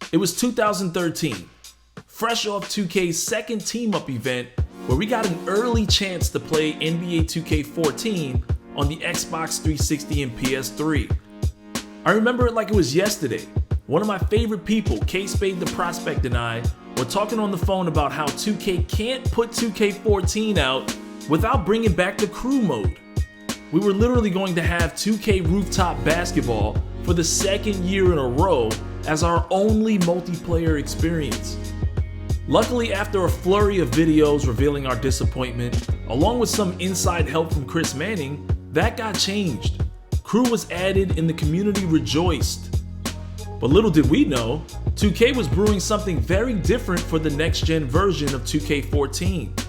It was 2013, fresh off 2K's second team-up event where we got an early chance to play NBA 2K14 on the Xbox 360 and PS3. I remember it like it was yesterday. One of my favorite people, K-Spade the Prospect, and I were talking on the phone about how 2K can't put 2K14 out without bringing back the crew mode. We were literally going to have 2K Rooftop Basketball for the second year in a row as our only multiplayer experience. Luckily, after a flurry of videos revealing our disappointment, along with some inside help from Chris Manning, that got changed. Crew was added and the community rejoiced. But little did we know, 2K was brewing something very different for the next-gen version of 2K14.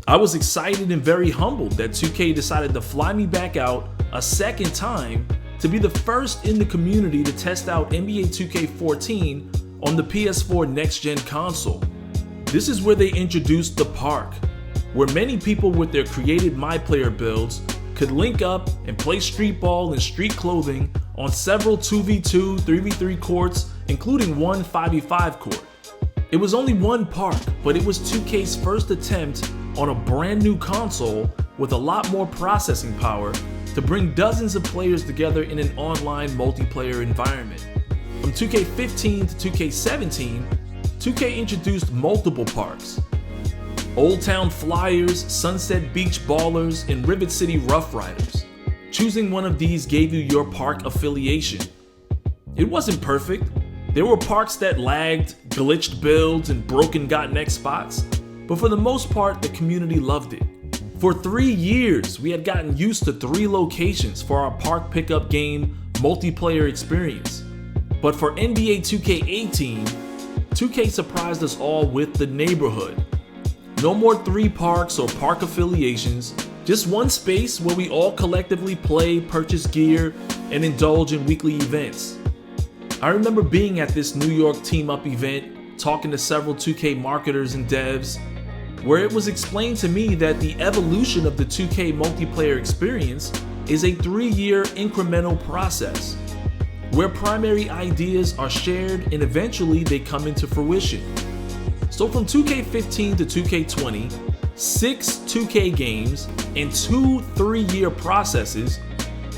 I was excited and very humbled that 2K decided to fly me back out a second time to be the first in the community to test out NBA 2K14 on the PS4 next-gen console. This is where they introduced the Park, where many people with their created MyPlayer builds could link up and play street ball in street clothing on several 2v2, 3v3 courts, including one 5v5 court. It was only one park, but it was 2K's first attempt on a brand new console with a lot more processing power to bring dozens of players together in an online multiplayer environment. From 2K15 to 2K17, 2K introduced multiple parks. Old Town Flyers, Sunset Beach Ballers, and Rivet City Rough Riders. Choosing one of these gave you your park affiliation. It wasn't perfect. There were parks that lagged, glitched builds, and broken .NET spots, but for the most part, the community loved it. For 3 years, we had gotten used to 3 locations for our park pickup game multiplayer experience. But for NBA 2K18, 2K surprised us all with the neighborhood. No more 3 parks or park affiliations, just one space where we all collectively play, purchase gear, and indulge in weekly events. I remember being at this New York team-up event, talking to several 2K marketers and devs, where it was explained to me that the evolution of the 2K multiplayer experience is a 3-year incremental process, where primary ideas are shared and eventually they come into fruition. So from 2K15 to 2K20, 6 2K games and 2 3-year processes,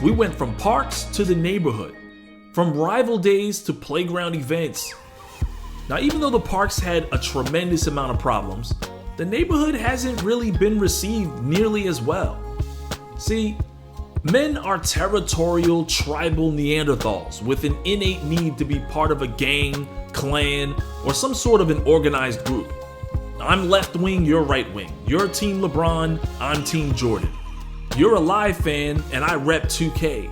we went from parks to the neighborhood, from rival days to playground events. Now, even though the parks had a tremendous amount of problems, the neighborhood hasn't really been received nearly as well. See, men are territorial, tribal Neanderthals with an innate need to be part of a gang, clan, or some sort of an organized group. I'm left wing, you're right wing. You're Team LeBron, I'm Team Jordan. You're a Live fan, and I rep 2K.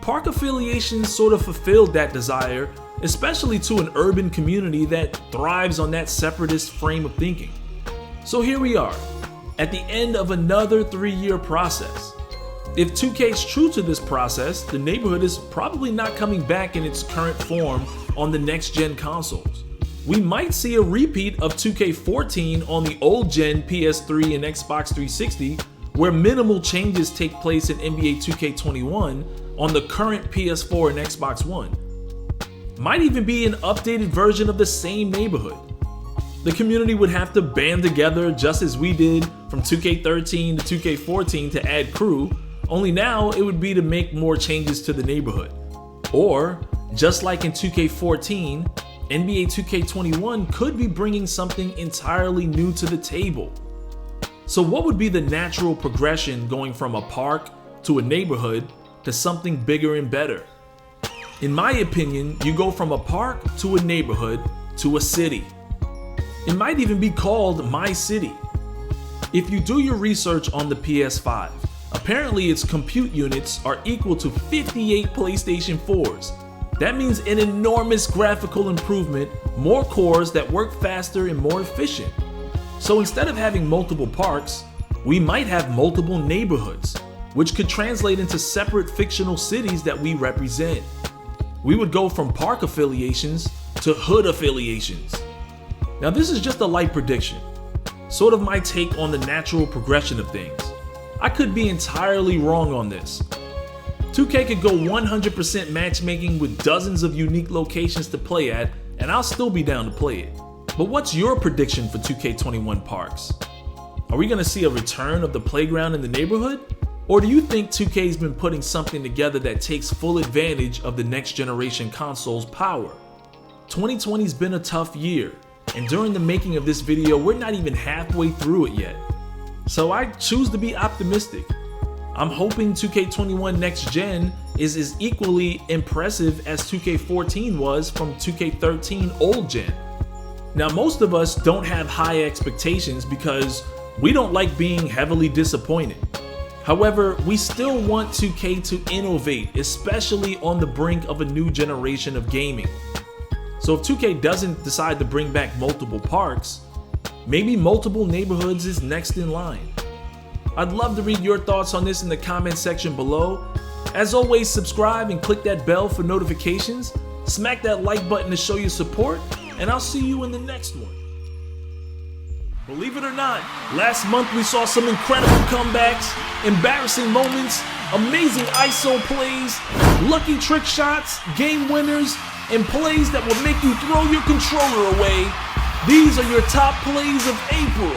Park affiliations sort of fulfilled that desire, especially to an urban community that thrives on that separatist frame of thinking. So here we are, at the end of another 3-year process. If 2K's true to this process, the neighborhood is probably not coming back in its current form on the next-gen consoles. We might see a repeat of 2K14 on the old-gen PS3 and Xbox 360, where minimal changes take place in NBA 2K21 on the current PS4 and Xbox One. Might even be an updated version of the same neighborhood. The community would have to band together just as we did from 2K13 to 2K14 to add crew, only now it would be to make more changes to the neighborhood. Or, just like in 2K14, NBA 2K21 could be bringing something entirely new to the table. So what would be the natural progression going from a park to a neighborhood to something bigger and better? In my opinion, you go from a park to a neighborhood to a city. It might even be called MyCity. If you do your research on the PS5, apparently its compute units are equal to 58 PlayStation 4s. That means an enormous graphical improvement, more cores that work faster and more efficient. So instead of having multiple parks, we might have multiple neighborhoods, which could translate into separate fictional cities that we represent. We would go from park affiliations to hood affiliations. Now this is just a light prediction, sort of my take on the natural progression of things. I could be entirely wrong on this. 2K could go 100% matchmaking with dozens of unique locations to play at and I'll still be down to play it. But what's your prediction for 2K21 Parks? Are we going to see a return of the playground in the neighborhood? Or do you think 2K's been putting something together that takes full advantage of the next generation console's power? 2020's been a tough year, and during the making of this video, we're not even halfway through it yet. So I choose to be optimistic. I'm hoping 2K21 Next Gen is as equally impressive as 2K14 was from 2K13 Old Gen. Now, most of us don't have high expectations because we don't like being heavily disappointed. However, we still want 2K to innovate, especially on the brink of a new generation of gaming. So if 2K doesn't decide to bring back multiple parks, maybe multiple neighborhoods is next in line. I'd love to read your thoughts on this in the comment section below. As always, subscribe and click that bell for notifications. Smack that like button to show your support, and I'll see you in the next one. Believe it or not, last month we saw some incredible comebacks, embarrassing moments, amazing ISO plays, lucky trick shots, game winners, and plays that will make you throw your controller away. These are your top plays of April.